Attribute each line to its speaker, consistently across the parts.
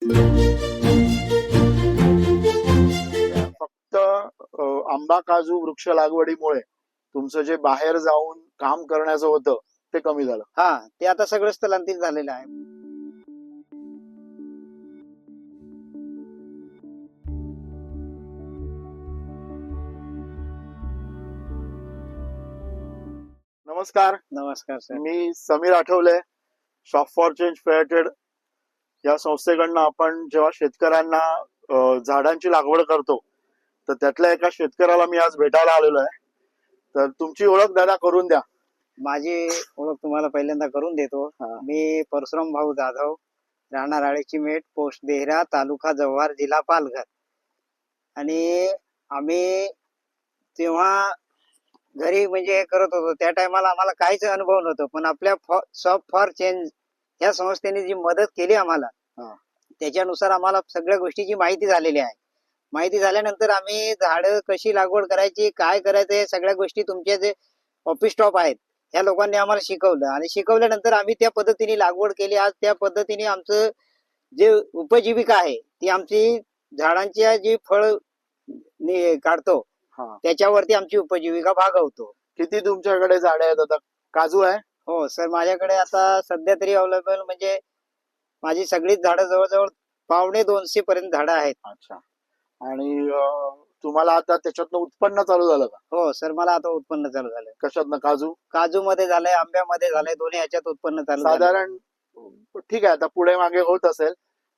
Speaker 1: फक्त आंबा काजू वृक्ष लागवडीमुळे तुमचं जे बाहेर जाऊन काम करण्याचं होतं ते कमी झालं.
Speaker 2: हा, ते आता सगळं स्थलांतरित झालेलं आहे.
Speaker 1: नमस्कार,
Speaker 2: नमस्कार sir.
Speaker 1: Me Sameer Athawale. Shop for change fair trade या संस्थेकडनं आपण जेव्हा शेतकऱ्यांना झाडांची लागवड करतो तर त्यातल्या एका शेतकऱ्याला मी आज भेटायला आलेलो आहे. तर तुमची ओळख दादा करून द्या.
Speaker 2: माझी ओळख तुम्हाला पहिल्यांदा करून देतो. मी परशुराम भाऊ जाधव, राहणार आळेचीमेट, पोस्ट देहरा, तालुका जव्हार, जिल्हा पालघर. आणि आम्ही तेव्हा घरी म्हणजे हे करत होतो, त्या टायमाला आम्हाला काहीच अनुभव नव्हतं, पण आपल्या शॉप फॉर चेंज या संस्थेने जी मदत केली आम्हाला, त्याच्यानुसार आम्हाला सगळ्या गोष्टीची माहिती झालेली आहे. माहिती झाल्यानंतर आम्ही झाडं कशी लागवड करायची, काय करायचं, हे सगळ्या गोष्टी तुमचे जे ऑफिस स्टॉप आहेत ह्या लोकांनी आम्हाला शिकवलं. आणि शिकवल्यानंतर आम्ही त्या पद्धतीने लागवड केली. आज त्या पद्धतीने आमचं जे उपजीविका आहे ती आमची झाडांची जी फळ काढतो त्याच्यावरती आमची उपजीविका भागवतो.
Speaker 1: किती तुमच्याकडे झाडे आहेत आता? काजू आहे?
Speaker 2: हो सर, माझ्याकडे आता सध्या तरी अवेलेबल म्हणजे माझी सगळीच झाडं जवळजवळ 250 पर्यंत झाडं आहेत.
Speaker 1: अच्छा. आणि तुम्हाला आता त्याच्यातनं उत्पन्न चालू झालं का?
Speaker 2: हो सर, मला आता उत्पन्न चालू झालं.
Speaker 1: कशातनं? काजू
Speaker 2: मध्ये झालंय, आंब्यामध्ये झालंय, दोन्ही ह्याच्यात उत्पन्न चालू झालं.
Speaker 1: साधारण ठीक आहे, आता पुढे मागे होत असेल,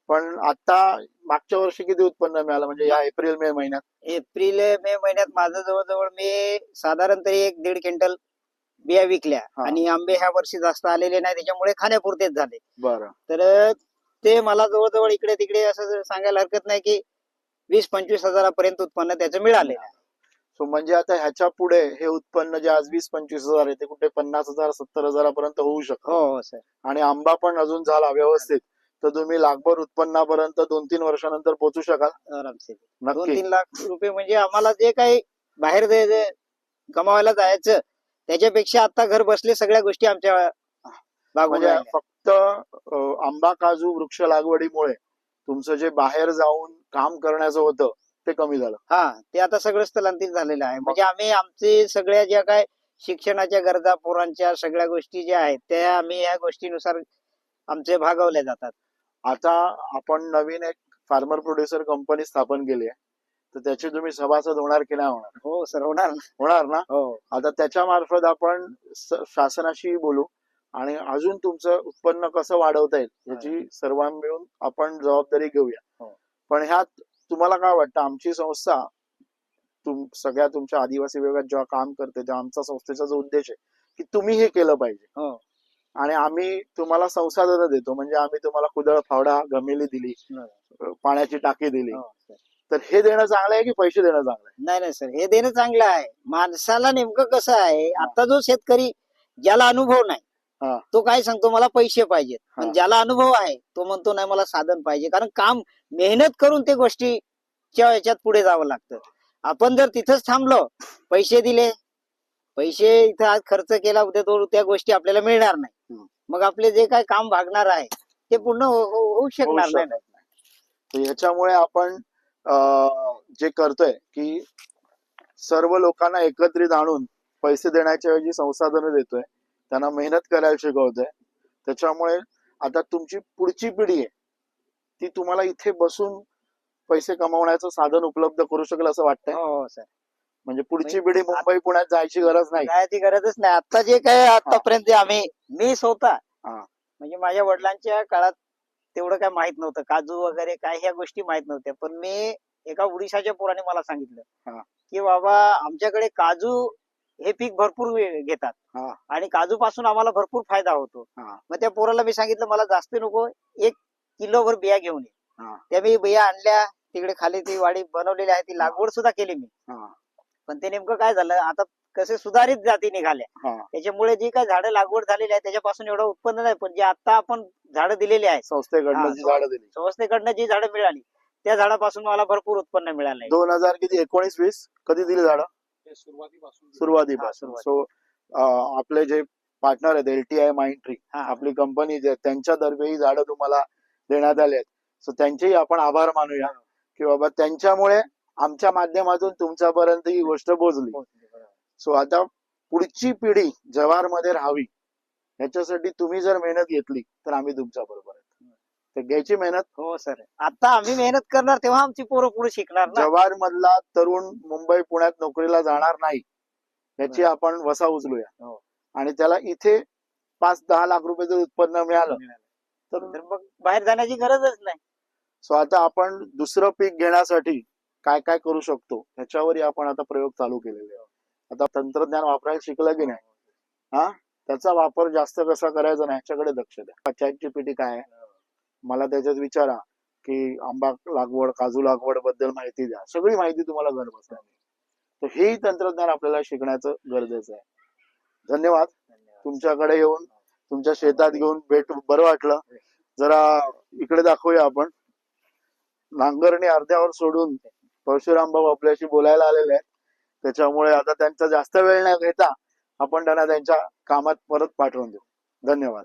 Speaker 1: पण आता मागच्या वर्षी किती उत्पन्न मिळालं म्हणजे या एप्रिल मे महिन्यात?
Speaker 2: एप्रिल मे महिन्यात माझं जवळजवळ मी साधारण तरी 1-1.5 क्विंटल बिया विकल्या. आणि आंबे ह्या वर्षी जास्त आलेले नाही, त्याच्यामुळे खाण्यापुरतेच झाले.
Speaker 1: बरं.
Speaker 2: तर ते मला जवळजवळ इकडे तिकडे असं सांगायला हरकत नाही की 20-25 हजारापर्यंत उत्पन्न त्याचं मिळालेलं आहे.
Speaker 1: सो म्हणजे आता ह्याच्या पुढे हे उत्पन्न जे आज 20-25 हजार आहे ते कुठे 50,000-70 हजारापर्यंत होऊ शकतं.
Speaker 2: हो सर.
Speaker 1: आणि आंबा पण अजून झाला व्यवस्थित तर तुम्ही लागभर उत्पन्नापर्यंत 2-3 वर्षानंतर पोहोचू शकाल
Speaker 2: आरामशीर.
Speaker 1: नक्की.
Speaker 2: 2-3 लाख रुपये म्हणजे आम्हाला जे काही बाहेर कमावायला जायचं त्याच्यापेक्षा आता घर बसले सगळ्या गोष्टी आमच्या
Speaker 1: म्हणजे फक्त आंबा काजू वृक्ष लागवडीमुळे तुमचं जे बाहेर जाऊन काम करण्याचं होतं ते कमी झालं.
Speaker 2: हा, ते आता सगळं स्थलांतरित झालेलं आहे. म्हणजे आम्ही आमचे सगळ्या ज्या काय शिक्षणाच्या गरजा, पोरांच्या सगळ्या गोष्टी ज्या आहेत त्या आम्ही या गोष्टीनुसार आमचे भागवल्या जातात.
Speaker 1: आता आपण नवीन एक फार्मर प्रोड्युसर कंपनी स्थापन केली आहे, तर त्याची तुम्ही सभासद होणार की नाही होणार?
Speaker 2: हो सर, होणार
Speaker 1: ना.
Speaker 2: हो.
Speaker 1: आता त्याच्या मार्फत आपण शासनाशी बोलू आणि अजून तुमचं उत्पन्न कसं वाढवता येईल याची सर्वांना मिळून आपण जबाबदारी घेऊया. पण ह्यात तुम्हाला काय वाटतं, आमची संस्था सगळ्या तुमच्या आदिवासी विभागात जेव्हा काम करते तेव्हा आमचा संस्थेचा जो उद्देश आहे की तुम्ही हे केलं पाहिजे आणि आम्ही तुम्हाला संसाधनं देतो. म्हणजे आम्ही तुम्हाला कुदळ, फावडा, गमेली दिली, पाण्याची टाकी दिली, तर हे देणं चांगलं आहे की पैसे देणं चांगलं आहे?
Speaker 2: नाही सर, हे देणं चांगलं आहे. माणसाला नेमकं कसं आहे, आता जो शेतकरी ज्याला अनुभव नाही तो काय सांगतो मला पैसे पाहिजेत, पण ज्याला अनुभव आहे तो म्हणतो नाही मला साधन पाहिजे. कारण काम मेहनत करून ते गोष्टीच्या याच्यात पुढे जावं लागतं. आपण जर तिथंच थांबलो, पैसे दिले, पैसे इथं आज खर्च केला, उद्या त्या गोष्टी आपल्याला मिळणार नाही. मग आपले जे काय काम भागणार आहे ते पूर्ण होऊ शकणार नाही.
Speaker 1: याच्यामुळे आपण जे करतोय की सर्व लोकांना एकत्रित आणून पैसे देण्याच्या ऐवजी संसाधनं देतोय, त्यांना मेहनत करायला शिकवतोय. त्याच्यामुळे आता तुमची पुढची पिढी आहे ती तुम्हाला इथे बसून पैसे कमावण्याचं साधन उपलब्ध करू शकेल असं वाटतंय?
Speaker 2: हो सर.
Speaker 1: म्हणजे पुढची पिढी मुंबई पुण्यात जायची गरज नाही?
Speaker 2: जायची गरजच नाही. आता जे काय आतापर्यंत मी स्वतः म्हणजे माझ्या वडिलांच्या काळात तेवढं काय माहित नव्हतं, काजू वगैरे काय ह्या गोष्टी माहित नव्हत्या. पण मी एका उडीसाच्या पोराने मला सांगितलं की बाबा आमच्याकडे काजू हे पीक भरपूर घेतात आणि काजू पासून आम्हाला भरपूर फायदा होतो. मग त्या पोराला मी सांगितलं मला जास्त नको, 1 किलोभर बिया घेऊन ये. त्या मी बिया आणल्या, तिकडे खाली ती वाडी बनवलेली आहे, ती लागवड सुद्धा केली मी. पण ते नेमकं काय झालं, आता कसे सुधारित जाती निघाल्या, त्याच्यामुळे जी काय झाडं लागवड झालेली आहे त्याच्यापासून एवढं उत्पन्न नाही. पण जे आता आपण झाडं दिलेली आहेत संस्थेकडनं जी झाडं मिळाली त्या झाडापासून मला भरपूर उत्पन्न मिळालंय.
Speaker 1: 2019-20 कधी दिली झाडं? सुरुवातीपासून. सो आपले जे पार्टनर आहेत LTI माइंड ट्री, आपली कंपनी त्यांच्या तर्फे ही झाडं तुम्हाला देण्यात आली आहेत. सो त्यांचेही आपण आभार मानूया की बाबा त्यांच्यामुळे आमच्या माध्यमातून तुमच्यापर्यंत ही गोष्ट पोहोचली. सो आता पुढची पिढी जव्हारमध्ये राहावी ह्याच्यासाठी तुम्ही जर मेहनत घेतली तर आम्ही तुमच्या बरोबर आहे. तर घ्यायची मेहनत.
Speaker 2: हो सर, आता आम्ही मेहनत करणार तेव्हा आमची पोरं पुढे शिकणार ना.
Speaker 1: जव्हार मधला तरुण मुंबई पुण्यात नोकरीला जाणार नाही याची आपण वसा उचलूया आणि त्याला इथे 5-10 लाख रुपये जर उत्पन्न मिळालं
Speaker 2: तर मग बाहेर जाण्याची गरजच नाही.
Speaker 1: सो आता आपण दुसरं पीक घेण्यासाठी काय काय करू शकतो ह्याच्यावरही आपण आता प्रयोग चालू केलेले आहे. आता तंत्रज्ञान वापरायला शिकलं की नाही, हा त्याचा वापर जास्त कसा करायचा नाही ह्याच्याकडे लक्ष द्या. ChatGPT काय आहे मला त्याच्यात विचारा की आंबा लागवड काजू लागवड बद्दल माहिती द्या, सगळी माहिती तुम्हाला घर बसल्या. तर हेही तंत्रज्ञान आपल्याला शिकण्याचं गरजेचं आहे. धन्यवाद. तुमच्याकडे येऊन तुमच्या शेतात घेऊन बरं वाटलं. जरा इकडे दाखवूया आपण. नांगरणी अर्ध्यावर सोडून परशुराम भाऊ आपल्याशी बोलायला आलेले आहेत. त्याच्यामुळे आता त्यांचा जास्त वेळ न घेता आपण त्यांना त्यांच्या कामात परत पाठवून देऊ. धन्यवाद.